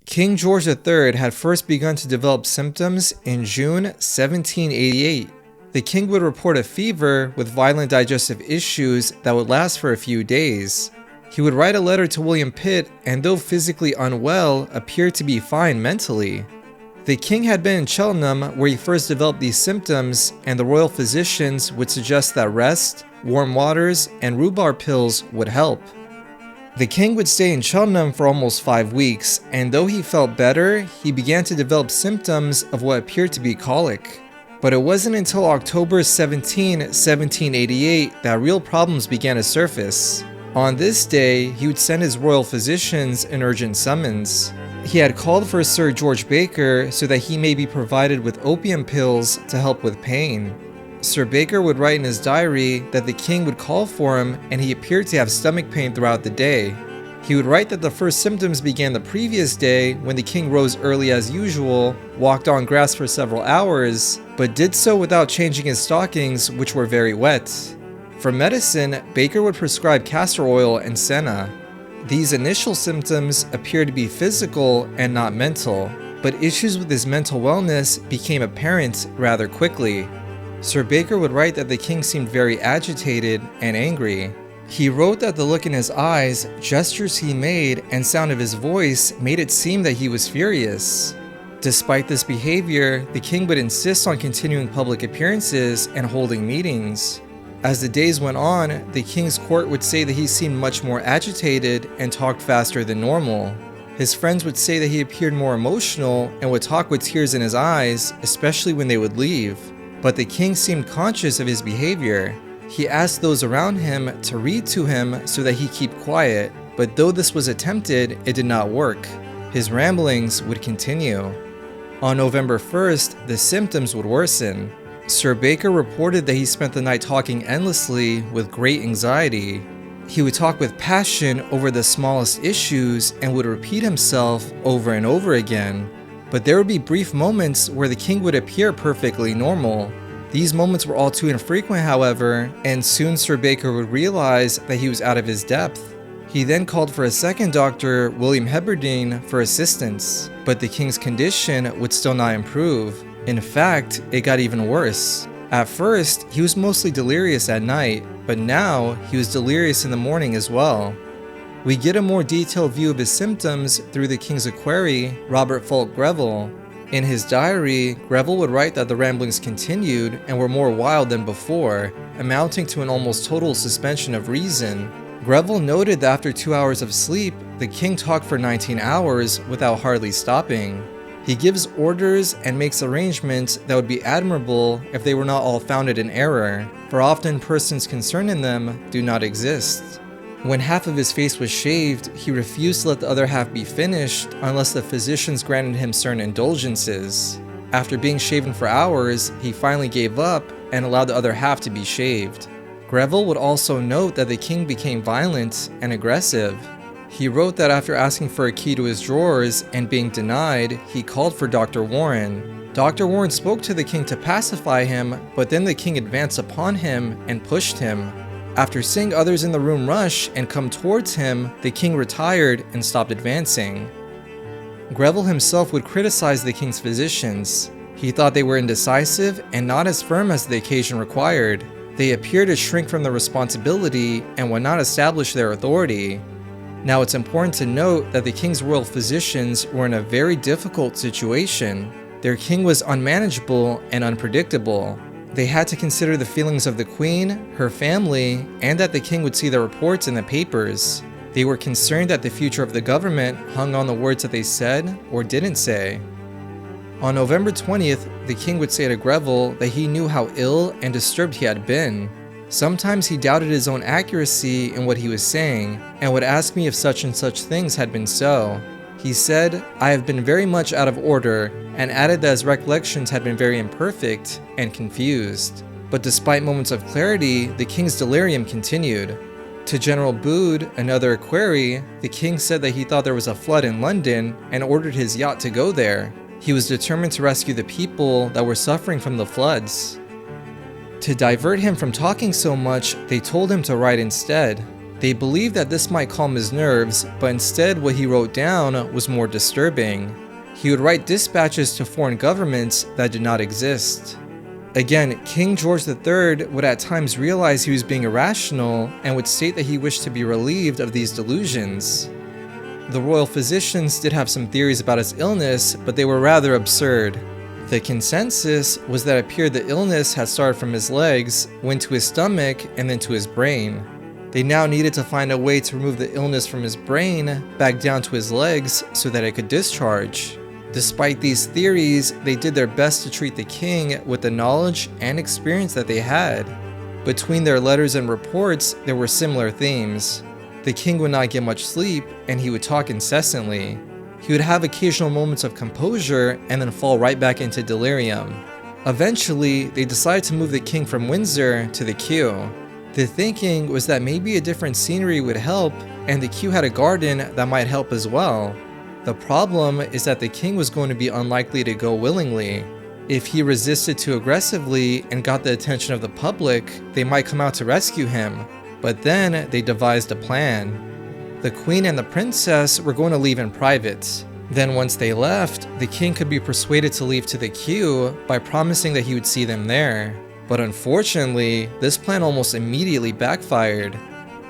King George III had first begun to develop symptoms in June 1788. The king would report a fever with violent digestive issues that would last for a few days. He would write a letter to William Pitt and, though physically unwell, appeared to be fine mentally. The king had been in Cheltenham where he first developed these symptoms, and the royal physicians would suggest that rest, warm waters, and rhubarb pills would help. The king would stay in Cheltenham for almost 5 weeks, and though he felt better, he began to develop symptoms of what appeared to be colic. But it wasn't until October 17, 1788 that real problems began to surface. On this day, he would send his royal physicians an urgent summons. He had called for Sir George Baker so that he may be provided with opium pills to help with pain. Sir Baker would write in his diary that the king would call for him and he appeared to have stomach pain throughout the day. He would write that the first symptoms began the previous day when the king rose early as usual, walked on grass for several hours, but did so without changing his stockings, which were very wet. For medicine, Baker would prescribe castor oil and senna. These initial symptoms appeared to be physical and not mental, but issues with his mental wellness became apparent rather quickly. Sir Baker would write that the king seemed very agitated and angry. He wrote that the look in his eyes, gestures he made, and sound of his voice made it seem that he was furious. Despite this behavior, the king would insist on continuing public appearances and holding meetings. As the days went on, the king's court would say that he seemed much more agitated and talked faster than normal. His friends would say that he appeared more emotional and would talk with tears in his eyes, especially when they would leave. But the king seemed conscious of his behavior. He asked those around him to read to him so that he keep quiet, but though this was attempted, it did not work. His ramblings would continue. On November 1st, the symptoms would worsen. Sir Baker reported that he spent the night talking endlessly with great anxiety. He would talk with passion over the smallest issues and would repeat himself over and over again. But there would be brief moments where the king would appear perfectly normal. These moments were all too infrequent, however, and soon Sir Baker would realize that he was out of his depth. He then called for a second doctor, William Heberden, for assistance, but the king's condition would still not improve. In fact, it got even worse. At first, he was mostly delirious at night, but now he was delirious in the morning as well. We get a more detailed view of his symptoms through the king's equerry, Robert Fulke Greville. In his diary, Greville would write that the ramblings continued and were more wild than before, amounting to an almost total suspension of reason. Greville noted that after 2 hours of sleep, the king talked for 19 hours without hardly stopping. He gives orders and makes arrangements that would be admirable if they were not all founded in error, for often persons concerned in them do not exist. When half of his face was shaved, he refused to let the other half be finished unless the physicians granted him certain indulgences. After being shaven for hours, he finally gave up and allowed the other half to be shaved. Greville would also note that the king became violent and aggressive. He wrote that after asking for a key to his drawers and being denied, he called for Dr. Warren. Dr. Warren spoke to the king to pacify him, but then the king advanced upon him and pushed him. After seeing others in the room rush and come towards him, the king retired and stopped advancing. Greville himself would criticize the king's physicians. He thought they were indecisive and not as firm as the occasion required. They appeared to shrink from their responsibility and would not establish their authority. Now it's important to note that the king's royal physicians were in a very difficult situation. Their king was unmanageable and unpredictable. They had to consider the feelings of the queen, her family, and that the king would see the reports in the papers. They were concerned that the future of the government hung on the words that they said or didn't say. On November 20th, the king would say to Greville that he knew how ill and disturbed he had been. Sometimes he doubted his own accuracy in what he was saying and would ask me if such and such things had been so. He said, "I have been very much out of order," and added that his recollections had been very imperfect and confused. But despite moments of clarity, the king's delirium continued. To General Bude, another equerry, the king said that he thought there was a flood in London and ordered his yacht to go there. He was determined to rescue the people that were suffering from the floods. To divert him from talking so much, they told him to write instead. They believed that this might calm his nerves, but instead what he wrote down was more disturbing. He would write dispatches to foreign governments that did not exist. Again, King George III would at times realize he was being irrational and would state that he wished to be relieved of these delusions. The royal physicians did have some theories about his illness, but they were rather absurd. The consensus was that it appeared the illness had started from his legs, went to his stomach, and then to his brain. They now needed to find a way to remove the illness from his brain back down to his legs so that it could discharge. Despite these theories, they did their best to treat the king with the knowledge and experience that they had. Between their letters and reports, there were similar themes. The king would not get much sleep, and he would talk incessantly. He would have occasional moments of composure and then fall right back into delirium. Eventually, they decided to move the king from Windsor to the Kew. The thinking was that maybe a different scenery would help, and the Kew had a garden that might help as well. The problem is that the king was going to be unlikely to go willingly. If he resisted too aggressively and got the attention of the public, they might come out to rescue him. But then they devised a plan. The queen and the princess were going to leave in private. Then once they left, the king could be persuaded to leave to the Kew by promising that he would see them there. But unfortunately, this plan almost immediately backfired.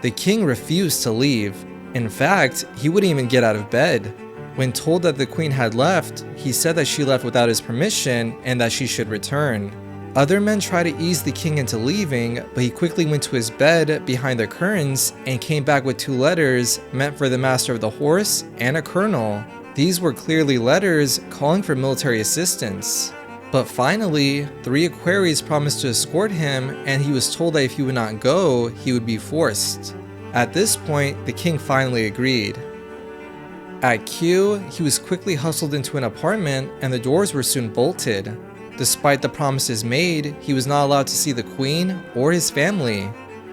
The king refused to leave. In fact, he wouldn't even get out of bed. When told that the queen had left, he said that she left without his permission and that she should return. Other men tried to ease the king into leaving, but he quickly went to his bed behind the curtains and came back with 2 letters meant for the master of the horse and a colonel. These were clearly letters calling for military assistance. But finally, 3 equerries promised to escort him, and he was told that if he would not go, he would be forced. At this point, the king finally agreed. At Kew, he was quickly hustled into an apartment, and the doors were soon bolted. Despite the promises made, he was not allowed to see the queen or his family.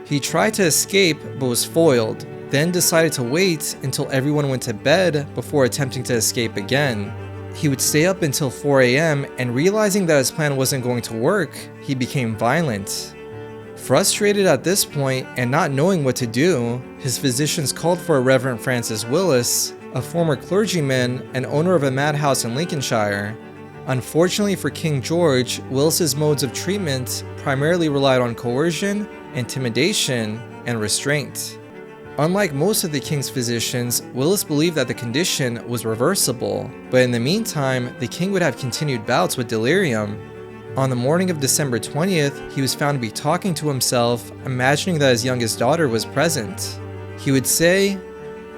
He tried to escape, but was foiled, then decided to wait until everyone went to bed before attempting to escape again. He would stay up until 4 a.m., and realizing that his plan wasn't going to work, he became violent. Frustrated at this point and not knowing what to do, his physicians called for a Reverend Francis Willis, a former clergyman and owner of a madhouse in Lincolnshire. Unfortunately for King George, Willis's modes of treatment primarily relied on coercion, intimidation, and restraint. Unlike most of the king's physicians, Willis believed that the condition was reversible, but in the meantime, the king would have continued bouts with delirium. On the morning of December 20th, he was found to be talking to himself, imagining that his youngest daughter was present. He would say,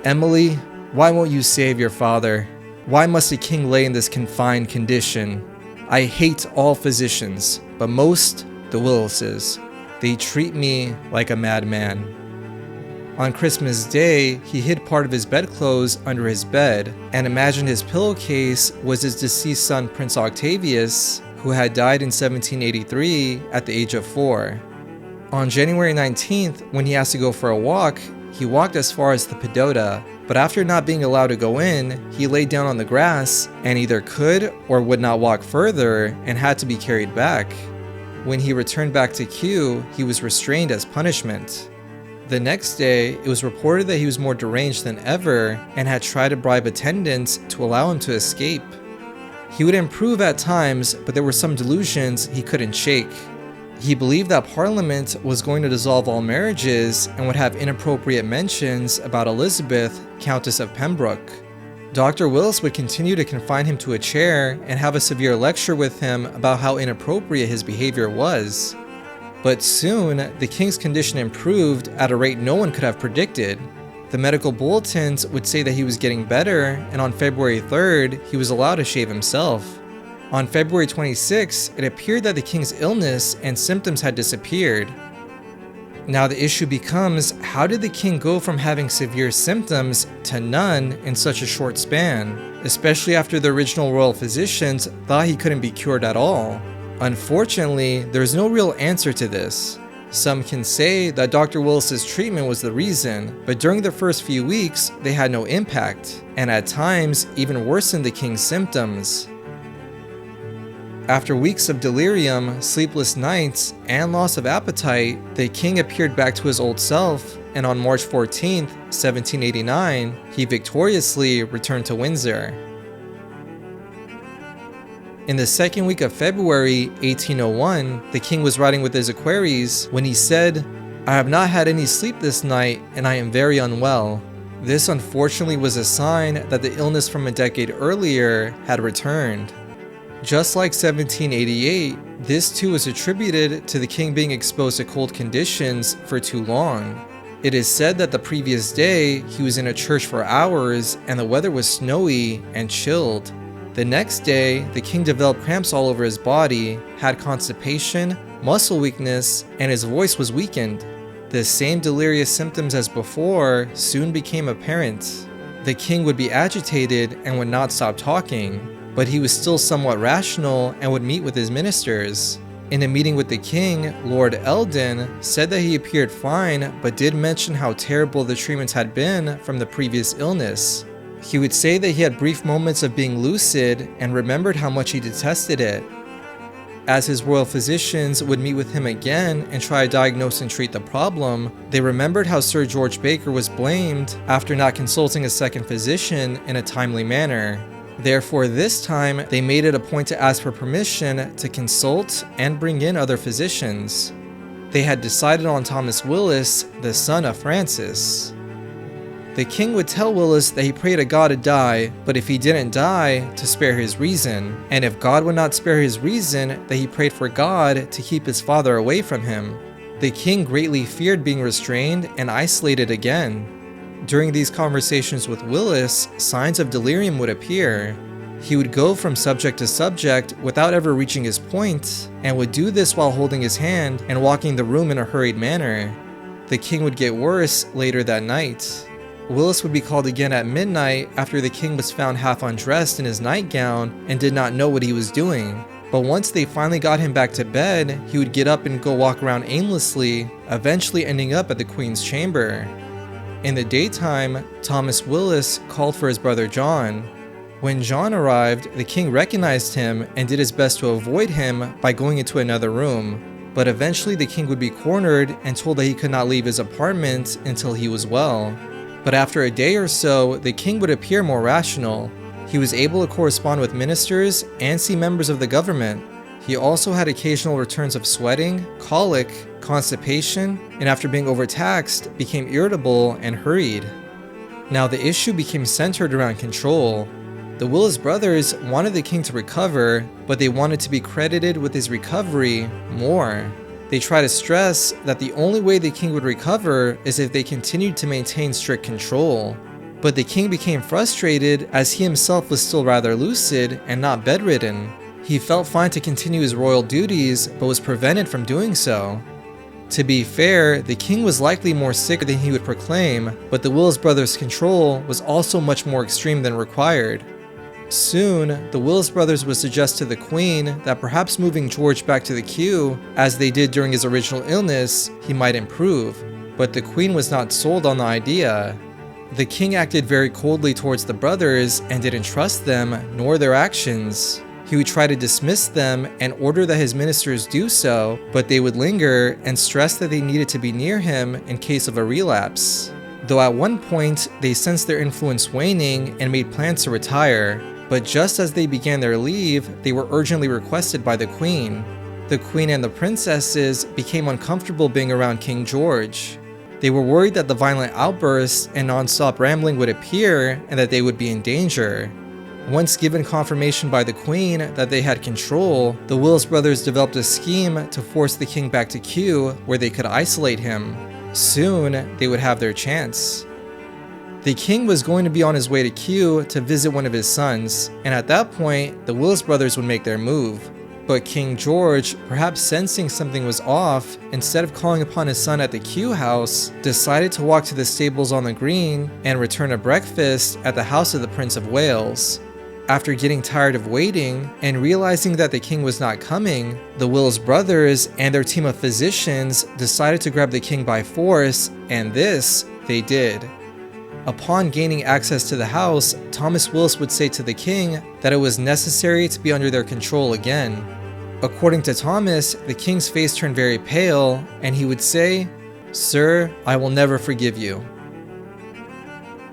"Emily, why won't you save your father? Why must a king lay in this confined condition? I hate all physicians, but most the Willises. They treat me like a madman." On Christmas Day, he hid part of his bedclothes under his bed and imagined his pillowcase was his deceased son Prince Octavius, who had died in 1783 at the age of 4. On January 19th, when he asked to go for a walk, he walked as far as the Pagoda, but after not being allowed to go in, he laid down on the grass and either could or would not walk further and had to be carried back. When he returned back to Kew, he was restrained as punishment. The next day, it was reported that he was more deranged than ever and had tried to bribe attendants to allow him to escape. He would improve at times, but there were some delusions he couldn't shake. He believed that Parliament was going to dissolve all marriages and would have inappropriate mentions about Elizabeth, Countess of Pembroke. Dr. Willis would continue to confine him to a chair and have a severe lecture with him about how inappropriate his behavior was. But soon, the king's condition improved at a rate no one could have predicted. The medical bulletins would say that he was getting better, and on February 3rd, he was allowed to shave himself. On February 26, it appeared that the king's illness and symptoms had disappeared. Now the issue becomes, how did the king go from having severe symptoms to none in such a short span, especially after the original royal physicians thought he couldn't be cured at all? Unfortunately, there's no real answer to this. Some can say that Dr. Willis's treatment was the reason, but during the first few weeks, they had no impact, and at times even worsened the king's symptoms. After weeks of delirium, sleepless nights, and loss of appetite, the king appeared back to his old self and on March 14, 1789, he victoriously returned to Windsor. In the second week of February 1801, the king was riding with his equerries when he said, "I have not had any sleep this night, and I am very unwell." This unfortunately was a sign that the illness from a decade earlier had returned. Just like 1788, this too was attributed to the king being exposed to cold conditions for too long. It is said that the previous day he was in a church for hours and the weather was snowy and chilled. The next day, the king developed cramps all over his body, had constipation, muscle weakness, and his voice was weakened. The same delirious symptoms as before soon became apparent. The king would be agitated and would not stop talking, but he was still somewhat rational and would meet with his ministers. In a meeting with the king, Lord Eldon said that he appeared fine, but did mention how terrible the treatments had been from the previous illness. He would say that he had brief moments of being lucid and remembered how much he detested it. As his royal physicians would meet with him again and try to diagnose and treat the problem, they remembered how Sir George Baker was blamed after not consulting a second physician in a timely manner. Therefore, this time, they made it a point to ask for permission to consult and bring in other physicians. They had decided on Thomas Willis, the son of Francis. The king would tell Willis that he prayed to God to die, but if he didn't die, to spare his reason, and if God would not spare his reason, that he prayed for God to keep his father away from him. The king greatly feared being restrained and isolated again. During these conversations with Willis, signs of delirium would appear. He would go from subject to subject without ever reaching his point, and would do this while holding his hand and walking the room in a hurried manner. The king would get worse later that night. Willis would be called again at midnight after the king was found half undressed in his nightgown and did not know what he was doing. But once they finally got him back to bed, he would get up and go walk around aimlessly, eventually ending up at the queen's chamber. In the daytime, Thomas Willis called for his brother John. When John arrived, the king recognized him and did his best to avoid him by going into another room. But eventually the king would be cornered and told that he could not leave his apartment until he was well. But after a day or so, the king would appear more rational. He was able to correspond with ministers and see members of the government. He also had occasional returns of sweating, colic, constipation, and after being overtaxed, became irritable and hurried. Now the issue became centered around control. The Willis brothers wanted the king to recover, but they wanted to be credited with his recovery more. They tried to stress that the only way the king would recover is if they continued to maintain strict control. But the king became frustrated as he himself was still rather lucid and not bedridden. He felt fine to continue his royal duties, but was prevented from doing so. To be fair, the king was likely more sick than he would proclaim, but the Willis brothers' control was also much more extreme than required. Soon, the Willis brothers would suggest to the queen that perhaps moving George back to the queue, as they did during his original illness, he might improve. But the queen was not sold on the idea. The king acted very coldly towards the brothers and didn't trust them nor their actions. He would try to dismiss them and order that his ministers do so, but they would linger and stress that they needed to be near him in case of a relapse. Though at one point, they sensed their influence waning and made plans to retire. But just as they began their leave, they were urgently requested by the queen. The queen and the princesses became uncomfortable being around King George. They were worried that the violent outbursts and non-stop rambling would appear and that they would be in danger. Once given confirmation by the queen that they had control, the Willis brothers developed a scheme to force the king back to Kew where they could isolate him. Soon, they would have their chance. The king was going to be on his way to Kew to visit one of his sons, and at that point, the Willis brothers would make their move. But King George, perhaps sensing something was off, instead of calling upon his son at the Kew house, decided to walk to the stables on the green and return to breakfast at the house of the Prince of Wales. After getting tired of waiting and realizing that the king was not coming, the Willis brothers and their team of physicians decided to grab the king by force, and this they did. Upon gaining access to the house, Thomas Willis would say to the king that it was necessary to be under their control again. According to Thomas, the king's face turned very pale, and he would say, "Sir, I will never forgive you."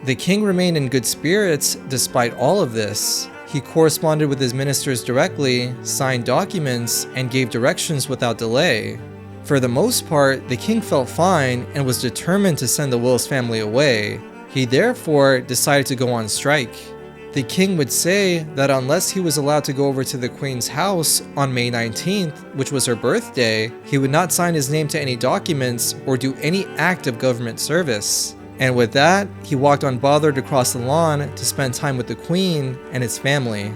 The king remained in good spirits despite all of this. He corresponded with his ministers directly, signed documents, and gave directions without delay. For the most part, the king felt fine and was determined to send the Willis family away. He therefore decided to go on strike. The king would say that unless he was allowed to go over to the queen's house on May 19th, which was her birthday, he would not sign his name to any documents or do any act of government service. And with that, he walked unbothered across the lawn to spend time with the queen and his family.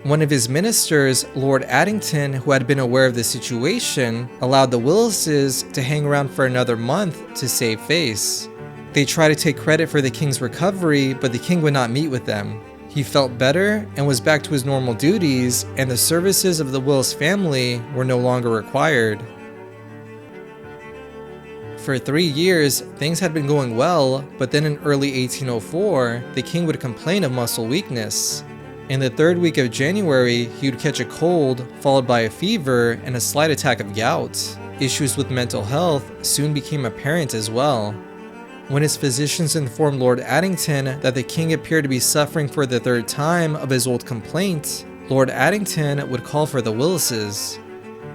One of his ministers, Lord Addington, who had been aware of the situation, allowed the Willises to hang around for another month to save face. They tried to take credit for the king's recovery, but the king would not meet with them. He felt better and was back to his normal duties, and the services of the Willis family were no longer required. For 3 years, things had been going well, but then in early 1804, the king would complain of muscle weakness. In the 3rd week of January, he would catch a cold, followed by a fever and a slight attack of gout. Issues with mental health soon became apparent as well. When his physicians informed Lord Addington that the king appeared to be suffering for the 3rd time of his old complaint, Lord Addington would call for the Willises.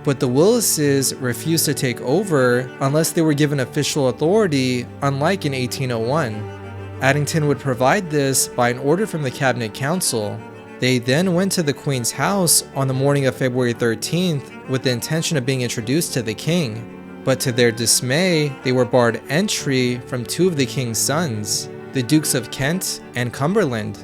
But the Willises refused to take over unless they were given official authority, unlike in 1801. Addington would provide this by an order from the Cabinet Council. They then went to the Queen's house on the morning of February 13th with the intention of being introduced to the king. But to their dismay, they were barred entry from 2 of the king's sons, the Dukes of Kent and Cumberland.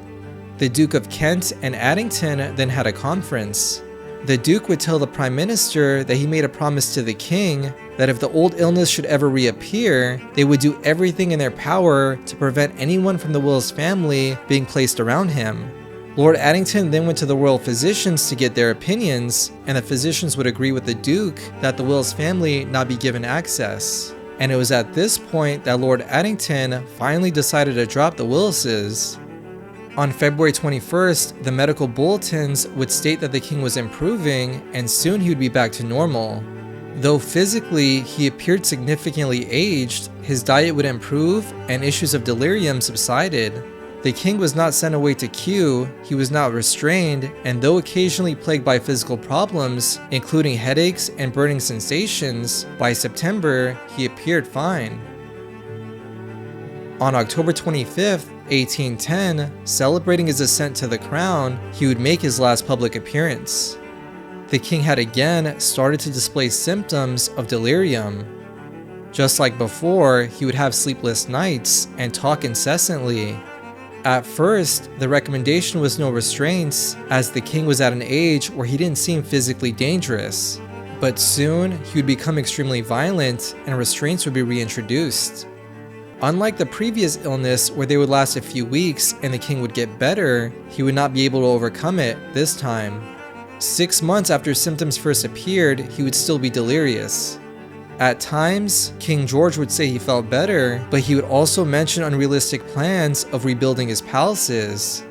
The Duke of Kent and Addington then had a conference. The Duke would tell the Prime Minister that he made a promise to the king that if the old illness should ever reappear, they would do everything in their power to prevent anyone from the Willis family being placed around him. Lord Addington then went to the royal physicians to get their opinions, and the physicians would agree with the Duke that the Willis family not be given access. And it was at this point that Lord Addington finally decided to drop the Willises. On February 21st, the medical bulletins would state that the king was improving and soon he would be back to normal. Though physically he appeared significantly aged, his diet would improve and issues of delirium subsided. The king was not sent away to Kew, he was not restrained, and though occasionally plagued by physical problems, including headaches and burning sensations, by September he appeared fine. On October 25th, 1810, celebrating his ascent to the crown, he would make his last public appearance. The king had again started to display symptoms of delirium. Just like before, he would have sleepless nights and talk incessantly. At first, the recommendation was no restraints, as the king was at an age where he didn't seem physically dangerous. But soon, he would become extremely violent and restraints would be reintroduced. Unlike the previous illness where they would last a few weeks and the king would get better, he would not be able to overcome it this time. 6 months after symptoms first appeared, he would still be delirious. At times, King George would say he felt better, but he would also mention unrealistic plans of rebuilding his palaces.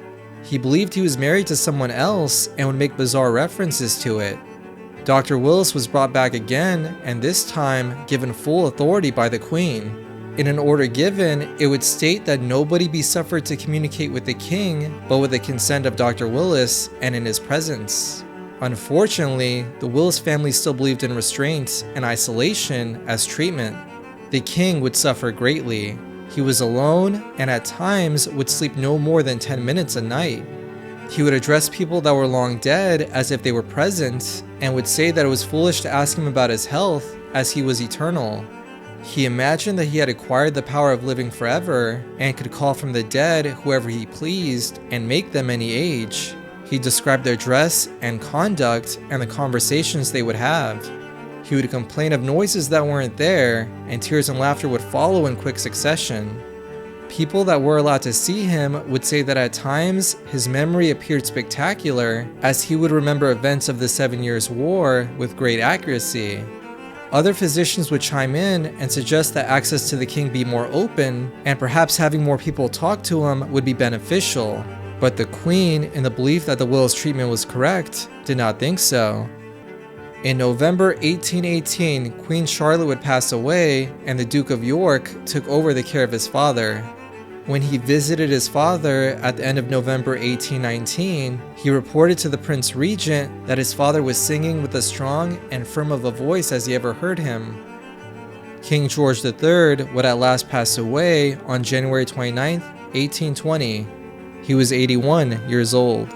He believed he was married to someone else and would make bizarre references to it. Dr. Willis was brought back again, and this time given full authority by the Queen. In an order given, it would state that nobody be suffered to communicate with the king, but with the consent of Dr. Willis and in his presence. Unfortunately, the Willis family still believed in restraint and isolation as treatment. The king would suffer greatly. He was alone and at times would sleep no more than 10 minutes a night. He would address people that were long dead as if they were present and would say that it was foolish to ask him about his health as he was eternal. He imagined that he had acquired the power of living forever and could call from the dead whoever he pleased and make them any age. He described their dress and conduct and the conversations they would have. He would complain of noises that weren't there, and tears and laughter would follow in quick succession. People that were allowed to see him would say that at times his memory appeared spectacular, as he would remember events of the 7 Years' War with great accuracy. Other physicians would chime in and suggest that access to the king be more open, and perhaps having more people talk to him would be beneficial. But the Queen, in the belief that the Willis treatment was correct, did not think so. In November 1818, Queen Charlotte would pass away, and the Duke of York took over the care of his father. When he visited his father at the end of November 1819, he reported to the Prince Regent that his father was singing with as strong and firm of a voice as he ever heard him. King George III would at last pass away on January 29, 1820. He was 81 years old.